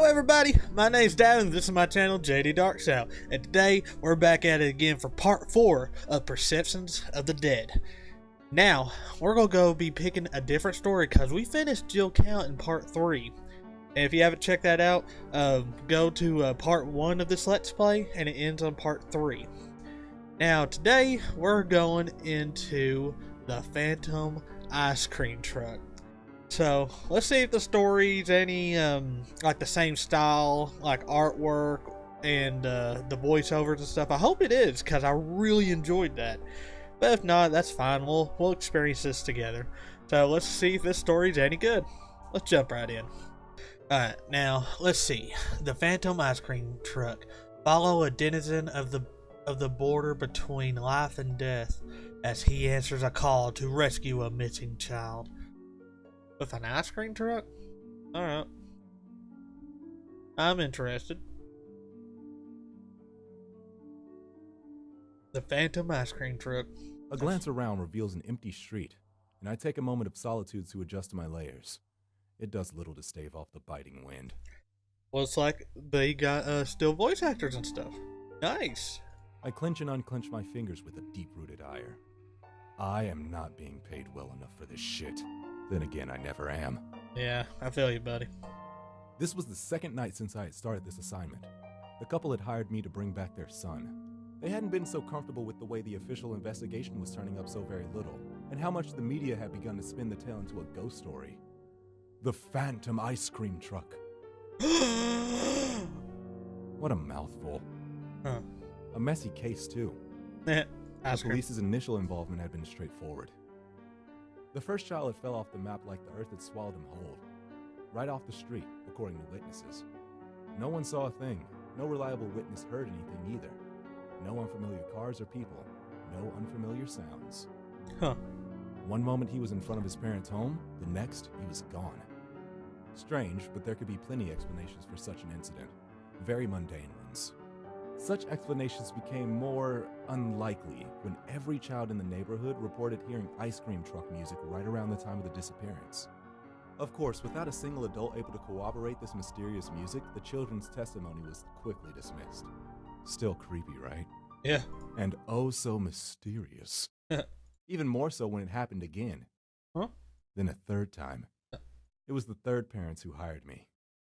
Hello everybody, my name's Dad and this is my channel JD Dark South, and today we're back at it again for part 4 of Perceptions of the Dead. Now, we're going to go be picking a different story because we finished Jill Count in part 3. And if you haven't checked that out, go to part 1 of this Let's Play and it ends on part 3. Now today we're going into the Phantom Ice Cream Truck. So let's see if the story's any like the same style, like artwork and the voiceovers and stuff. I hope it is, because I really enjoyed that. But if not, that's fine. We'll experience this together. So let's see if this story's any good. Let's jump right in. Alright, now let's see. The Phantom Ice Cream Truck. Follow a denizen of the border between life and death as he answers a call to rescue a missing child. With an ice cream truck? Alright. I'm interested. The Phantom Ice Cream Truck. A glance around reveals an empty street, and I take a moment of solitude to adjust my layers. It does little to stave off the biting wind. Well, it's like they got still voice actors and stuff. Nice. I clench and unclench my fingers with a deep-rooted ire. I am not being paid well enough for this shit. Then again, I never am. Yeah, I feel you, buddy. This was the second night since I had started this assignment. The couple had hired me to bring back their son. They hadn't been so comfortable with the way the official investigation was turning up so very little, and how much the media had begun to spin the tale into a ghost story. The Phantom Ice Cream Truck. What a mouthful. Huh. A messy case, too. The police's initial involvement had been straightforward. The first child had fell off the map like the earth had swallowed him whole. Right off the street, according to witnesses. No one saw a thing. No reliable witness heard anything either. No unfamiliar cars or people. No unfamiliar sounds. Huh. One moment he was in front of his parents' home, the next he was gone. Strange, but there could be plenty explanations for such an incident. Very mundane ones. Such explanations became more unlikely when every child in the neighborhood reported hearing ice cream truck music right around the time of the disappearance. Of course, without a single adult able to corroborate this mysterious music, the children's testimony was quickly dismissed. Still creepy, right? Yeah. And oh so mysterious. Even more so when it happened again. Huh? Then a third time. It was the third parents who hired me.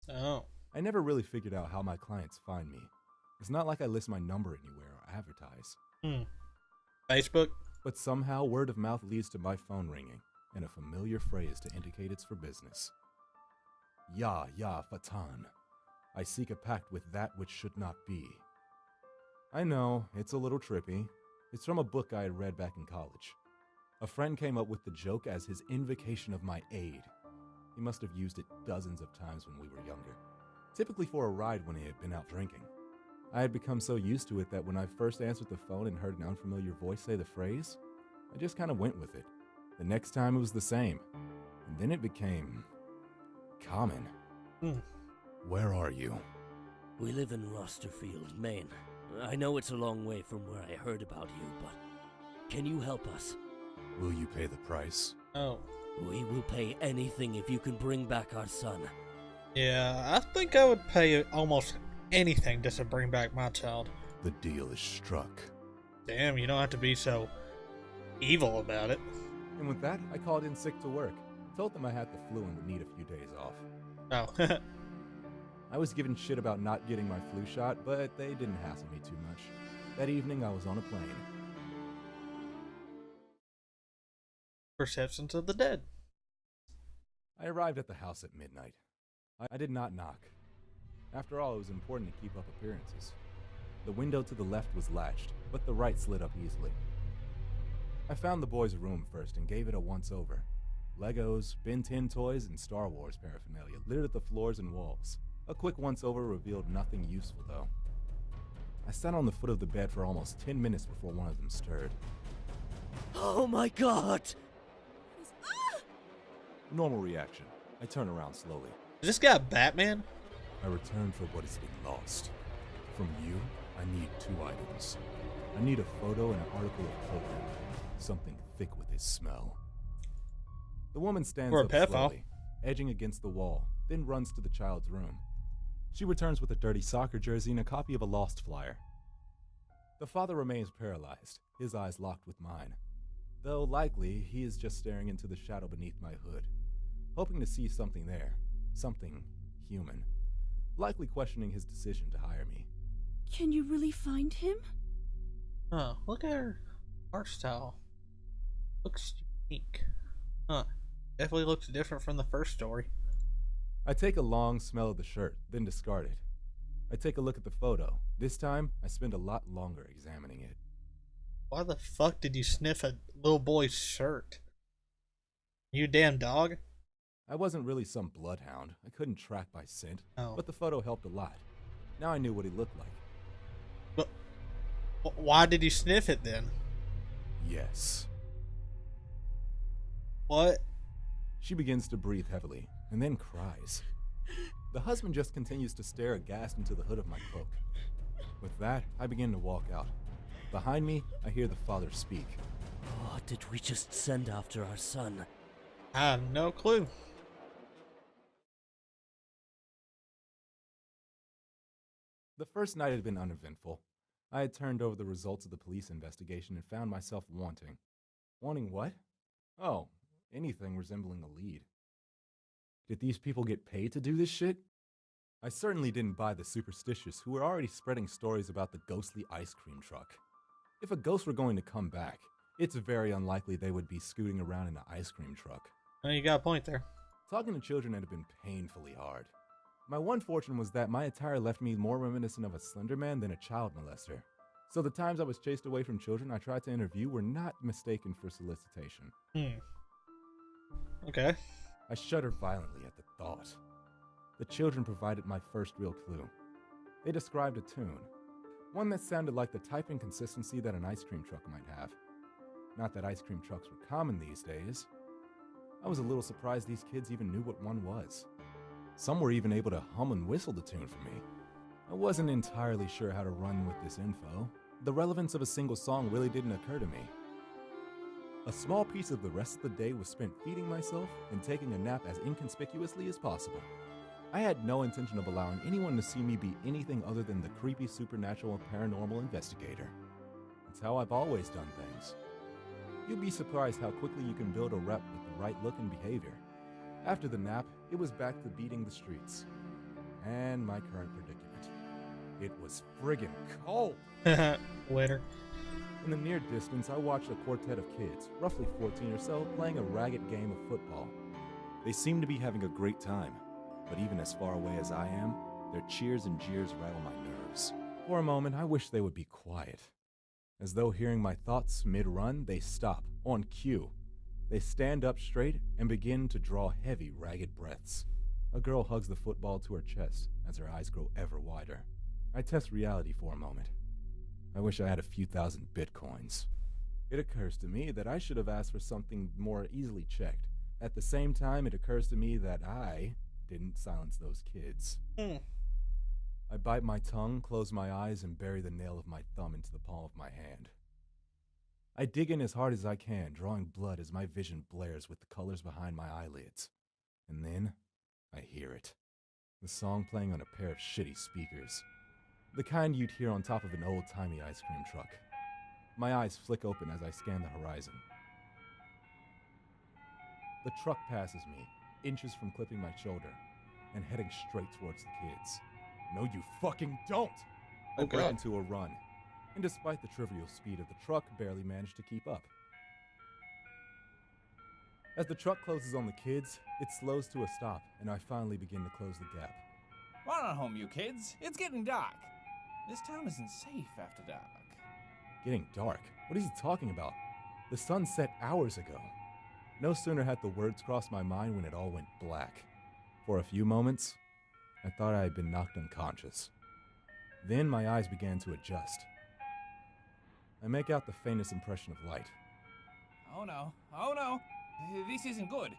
Oh. I never really figured out how my clients find me. It's not like I list my number anywhere or advertise. Facebook? But somehow word of mouth leads to my phone ringing, and a familiar phrase to indicate it's for business. Ya, Fatan. I seek a pact with that which should not be. I know, it's a little trippy. It's from a book I had read back in college. A friend came up with the joke as his invocation of my aid. He must have used it dozens of times when we were younger, typically for a ride when he had been out drinking. I had become so used to it that when I first answered the phone and heard an unfamiliar voice say the phrase, I just kind of went with it. The next time it was the same, and then it became common. Where are you? We live in Rosterfield, Maine. I know it's a long way from where I heard about you, but can you help us? Will you pay the price? Oh. We will pay anything if you can bring back our son. Yeah, I think I would pay almost anything just to bring back my child. The deal is struck. Damn, you don't have to be so evil about it. And with that, I called in sick to work. Told them I had the flu and would need a few days off. Oh. I was given shit about not getting my flu shot, but they didn't hassle me too much. That evening, I was on a plane. Perceptions of the Dead. I arrived at the house at midnight. I did not knock. After all, it was important to keep up appearances. The window to the left was latched, but the right slid up easily. I found the boys' room first and gave it a once-over. Legos, Ben 10 toys, and Star Wars paraphernalia littered the floors and walls. A quick once-over revealed nothing useful, though. I sat on the foot of the bed for almost 10 minutes before one of them stirred. Oh my god! Normal reaction. I turn around slowly. Is this guy Batman? I return for what has been lost. From you, I need 2 items. I need a photo and an article of clothing. Something thick with its smell. The woman stands Or a up pedophile. slowly, edging against the wall, then runs to the child's room. She returns with a dirty soccer jersey and a copy of a Lost flyer. The father remains paralyzed, his eyes locked with mine. Though likely, he is just staring into the shadow beneath my hood, hoping to see something there, something human, likely questioning his decision to hire me. Can you really find him? Huh, look at her art style. Looks unique. Huh, definitely looks different from the first story. I take a long smell of the shirt, then discard it. I take a look at the photo. This time, I spend a lot longer examining it. Why the fuck did you sniff a little boy's shirt? You damn dog? I wasn't really some bloodhound. I couldn't track by scent, Oh. but the photo helped a lot. Now I knew what he looked like. But why did you sniff it then? Yes. What? She begins to breathe heavily, and then cries. The husband just continues to stare aghast into the hood of my cloak. With that, I begin to walk out. Behind me, I hear the father speak. What did we just send after our son? I have no clue. The first night had been uneventful. I had turned over the results of the police investigation and found myself wanting. Wanting what? Oh, anything resembling a lead. Did these people get paid to do this shit? I certainly didn't buy the superstitious who were already spreading stories about the ghostly ice cream truck. If a ghost were going to come back, it's very unlikely they would be scooting around in an ice cream truck. Oh, you got a point there. Talking to children had been painfully hard. My one fortune was that my attire left me more reminiscent of a slender man than a child molester. So the times I was chased away from children I tried to interview were not mistaken for solicitation. Okay. I shuddered violently at the thought. The children provided my first real clue. They described a tune, one that sounded like the type and consistency that an ice cream truck might have. Not that ice cream trucks were common these days. I was a little surprised these kids even knew what one was. Some were even able to hum and whistle the tune for me. I wasn't entirely sure how to run with this info. The relevance of a single song really didn't occur to me. A small piece of the rest of the day was spent feeding myself and taking a nap as inconspicuously as possible. I had no intention of allowing anyone to see me be anything other than the creepy supernatural paranormal investigator. It's how I've always done things. You'll be surprised how quickly you can build a rep with the right look and behavior. After the nap, it was back to beating the streets. And my current predicament. It was friggin' cold. Winter. In the near distance, I watched a quartet of kids, roughly 14 or so, playing a ragged game of football. They seemed to be having a great time, but even as far away as I am, their cheers and jeers rattle my nerves. For a moment, I wish they would be quiet. As though hearing my thoughts mid-run, they stop, on cue. They stand up straight and begin to draw heavy, ragged breaths. A girl hugs the football to her chest as her eyes grow ever wider. I test reality for a moment. I wish I had a few thousand bitcoins. It occurs to me that I should have asked for something more easily checked. At the same time, it occurs to me that I didn't silence those kids. I bite my tongue, close my eyes, and bury the nail of my thumb into the palm of my hand. I dig in as hard as I can, drawing blood as my vision blares with the colors behind my eyelids. And then, I hear it. The song playing on a pair of shitty speakers. The kind you'd hear on top of an old-timey ice cream truck. My eyes flick open as I scan the horizon. The truck passes me, inches from clipping my shoulder, and heading straight towards the kids. No, you fucking don't! I break into a run, and despite the trivial speed of the truck, barely manage to keep up. As the truck closes on the kids, it slows to a stop, and I finally begin to close the gap. Run on home, you kids. It's getting dark. This town isn't safe after dark. Getting dark? What is he talking about? The sun set hours ago. No sooner had the words crossed my mind when it all went black. For a few moments, I thought I had been knocked unconscious. Then my eyes began to adjust. I make out the faintest impression of light. Oh no. Oh no. This isn't good.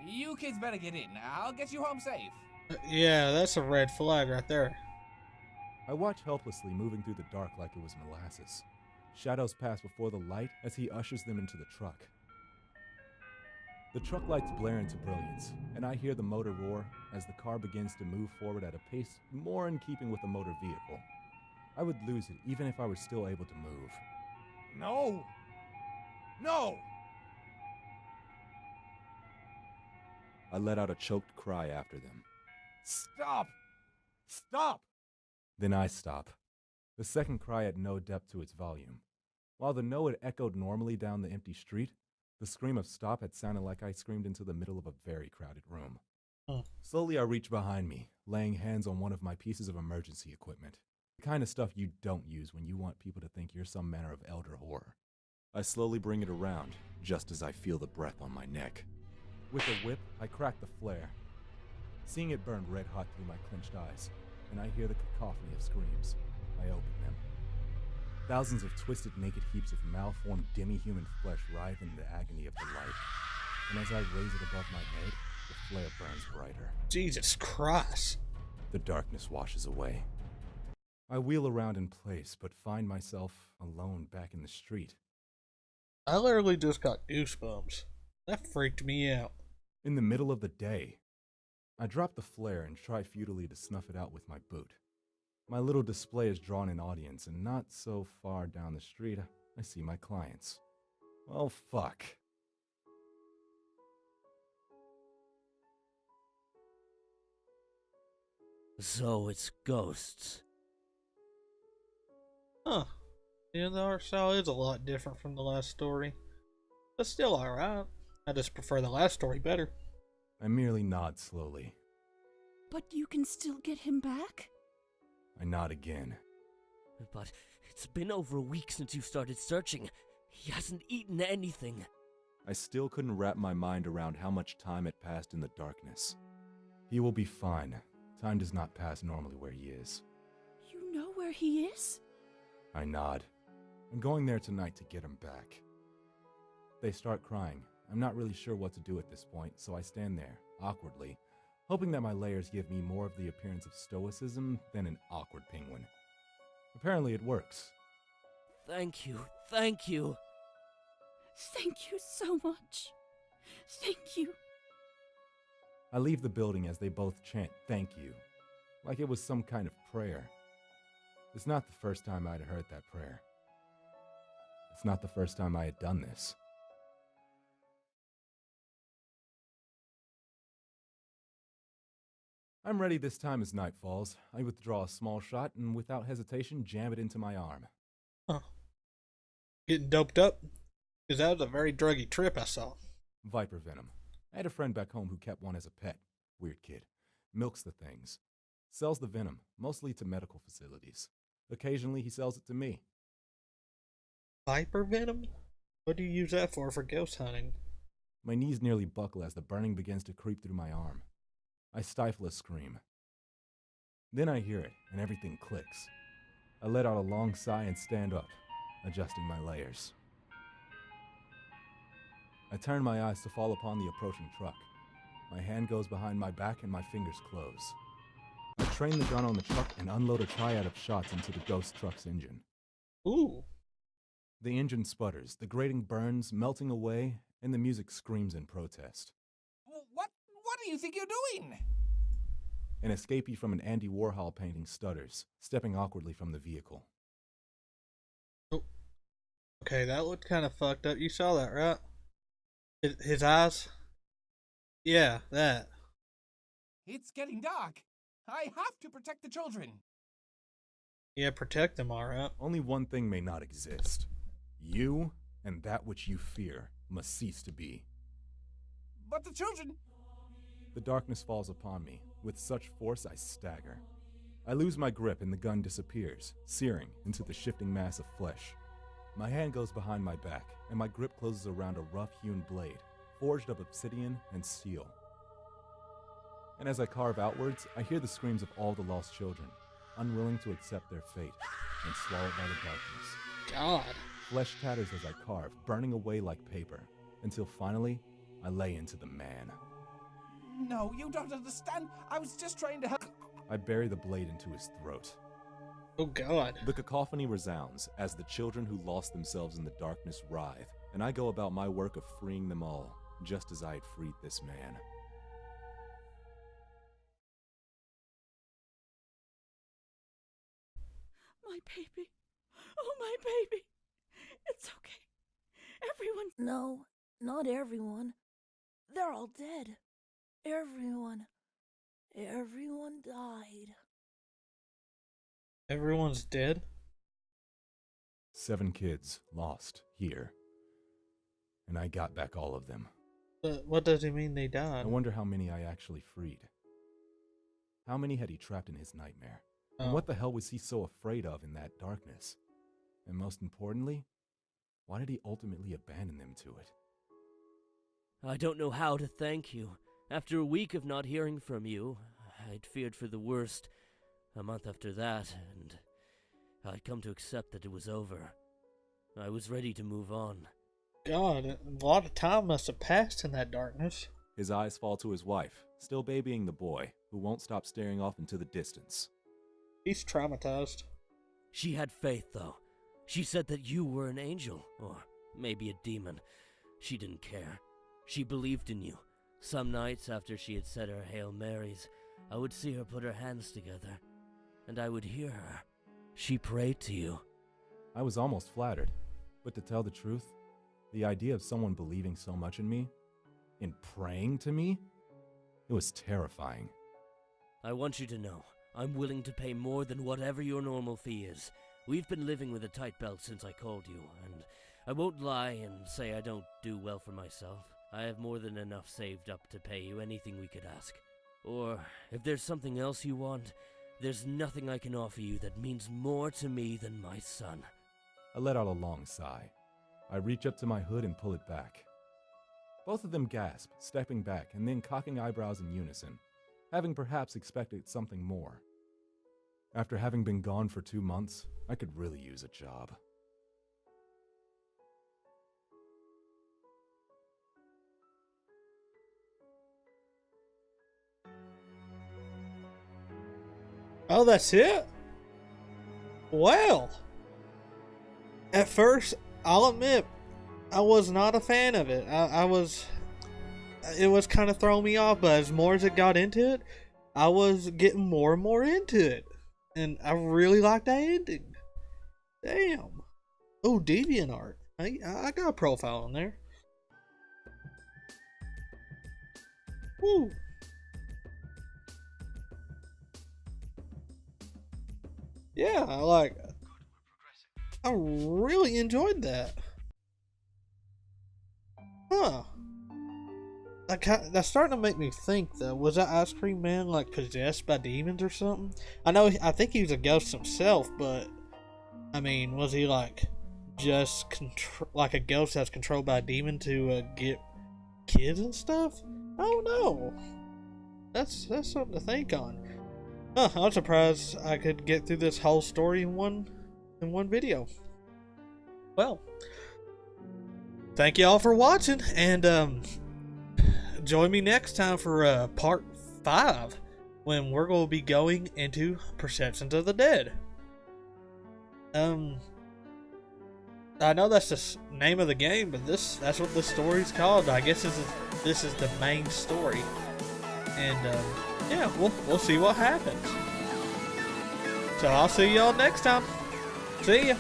You kids better get in. I'll get you home safe. Yeah, that's a red flag right there. I watch helplessly, moving through the dark like it was molasses. Shadows pass before the light as he ushers them into the truck. The truck lights blare into brilliance, and I hear the motor roar as the car begins to move forward at a pace more in keeping with a motor vehicle. I would lose it even if I were still able to move. No! No! I let out a choked cry after them. Stop! Stop! Then I stop. The second cry had no depth to its volume. While the no had echoed normally down the empty street, the scream of stop had sounded like I screamed into the middle of a very crowded room. Slowly I reach behind me, laying hands on one of my pieces of emergency equipment. The kind of stuff you don't use when you want people to think you're some manner of elder horror. I slowly bring it around, just as I feel the breath on my neck. With a whip, I crack the flare, seeing it burn red hot through my clenched eyes, and I hear the cacophony of screams. I open them. Thousands of twisted, naked heaps of malformed, demi-human flesh writhe in the agony of the light. And as I raise it above my head, the flare burns brighter. Jesus Christ. The darkness washes away. I wheel around in place, but find myself alone back in the street. I literally just got goosebumps. That freaked me out. In the middle of the day. I drop the flare and try futilely to snuff it out with my boot. My little display has drawn an audience, and not so far down the street, I see my clients. Well, fuck. So it's ghosts. Huh. Yeah, the art style is a lot different from the last story. But still alright. I just prefer the last story better. I merely nod slowly. But you can still get him back? I nod again. But it's been over a week since you started searching. He hasn't eaten anything. I still couldn't wrap my mind around how much time had passed in the darkness. He will be fine. Time does not pass normally where he is. You know where he is? I nod. I'm going there tonight to get him back. They start crying. I'm not really sure what to do at this point, so I stand there, awkwardly, hoping that my layers give me more of the appearance of stoicism than an awkward penguin. Apparently it works. Thank you. Thank you. Thank you so much. Thank you. I leave the building as they both chant thank you, like it was some kind of prayer. It's not the first time I'd heard that prayer. It's not the first time I had done this. I'm ready this time as night falls. I withdraw a small shot and without hesitation jam it into my arm. Huh. Getting doped up? Because that was a very druggy trip I saw. Viper venom. I had a friend back home who kept one as a pet. Weird kid. Milks the things. Sells the venom, mostly to medical facilities. Occasionally he sells it to me. Viper venom? What do you use that for ghost hunting? My knees nearly buckle as the burning begins to creep through my arm. I stifle a scream. Then I hear it, and everything clicks. I let out a long sigh and stand up, adjusting my layers. I turn my eyes to fall upon the approaching truck. My hand goes behind my back and my fingers close. I train the gun on the truck and unload a triad of shots into the ghost truck's engine. Ooh. The engine sputters, the grating burns, melting away, and the music screams in protest. What do you think you're doing? An escapee from an Andy Warhol painting stutters, stepping awkwardly from the vehicle. Oh. Okay, that looked kind of fucked up. You saw that, right? His eyes? Yeah, that. It's getting dark. I have to protect the children. Yeah, protect them, alright. Only one thing may not exist. You and that which you fear must cease to be. But the children... The darkness falls upon me. With such force, I stagger. I lose my grip and the gun disappears, searing into the shifting mass of flesh. My hand goes behind my back, and my grip closes around a rough-hewn blade, forged of obsidian and steel. And as I carve outwards, I hear the screams of all the lost children, unwilling to accept their fate, and swallowed by the darkness. God. Flesh tatters as I carve, burning away like paper, until finally, I lay into the man. No, you don't understand. I was just trying to help. I bury the blade into his throat. Oh God. The cacophony resounds as the children who lost themselves in the darkness writhe, and I go about my work of freeing them all. just as I had freed this man. My baby. Oh, my baby. It's okay. Everyone. No, not everyone. They're all dead. Everyone. Everyone died. Everyone's dead? 7 kids lost here. And I got back all of them. But what does he mean they I died? wonder how many I actually freed. How many had he trapped in his nightmare? And Oh. what the hell was he so afraid of in that darkness? And most importantly, why did he ultimately abandon them to it? I don't know how to thank you. After a week of not hearing from you, I'd feared for the worst. A month after that, and I'd come to accept that it was over. I was ready to move on. God, a lot of time must have passed in that darkness. His eyes fall to his wife, still babying the boy, who won't stop staring off into the distance. He's traumatized. She had faith, though. She said that you were an angel, or maybe a demon. She didn't care. She believed in you. Some nights after she had said her Hail Marys, I would see her put her hands together, and I would hear her. She prayed to you. I was almost flattered, but to tell the truth, the idea of someone believing so much in me, in praying to me, it was terrifying. I want you to know, I'm willing to pay more than whatever your normal fee is. We've been living with a tight belt since I called you, and I won't lie and say I don't do well for myself. I have more than enough saved up to pay you anything we could ask. Or, if there's something else you want, there's nothing I can offer you that means more to me than my son. I let out a long sigh. I reach up to my hood and pull it back. Both of them gasp, stepping back and then cocking eyebrows in unison, having perhaps expected something more. After having been gone for 2 months, I could really use a job. Oh, that's it? Well, at first, I'll admit, I was not a fan of it. It was kind of throwing me off, but as more as it got into it, I was getting more and more into it. And I really liked that ending. Damn. Oh, DeviantArt. I got a profile on there. Woo. Yeah, I really enjoyed that. Huh. That's starting to make me think, though. Was that Ice Cream Man, like, possessed by demons or something? I think he was a ghost himself, but, I mean, was he, like, just like a ghost that's controlled by a demon to get kids and stuff? I don't know. That's something to think on. Huh, I was surprised I could get through this whole story in one video. Well, thank you all for watching, and join me next time for part 5, when we're going to be going into Perceptions of the Dead. I know that's the name of the game, but that's what the story's called. I guess this is the main story, and yeah, we'll see what happens. So I'll see y'all next time. See ya.